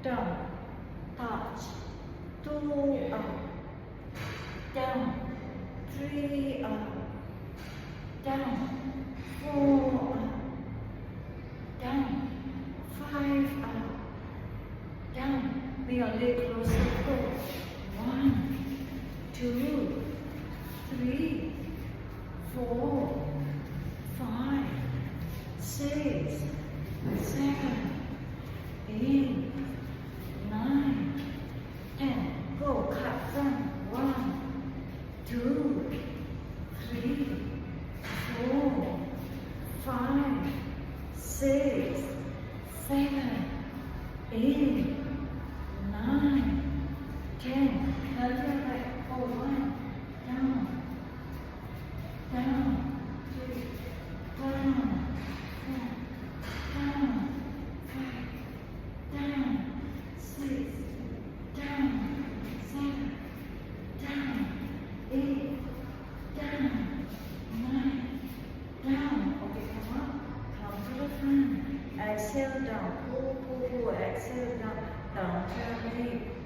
down, touch, 2 up, down, 3 up, down, 4 up, down, 5 up, down. We are leg close circle. 1, 2, 3, 4, 5, 6, 7, 8, 9, 10. Go cut front. 1, 2, 3, 4, 5, 6, 7, 8, 9, 10. Now turn back. Oh, 1, down, down, 3, down, 4, down, 5, down, 6, down, 7, down, 8, down, 9, down. Okay, come up. Come to the front. Exhale down. Pull, pull, pull. Exhale down. Down. Turn.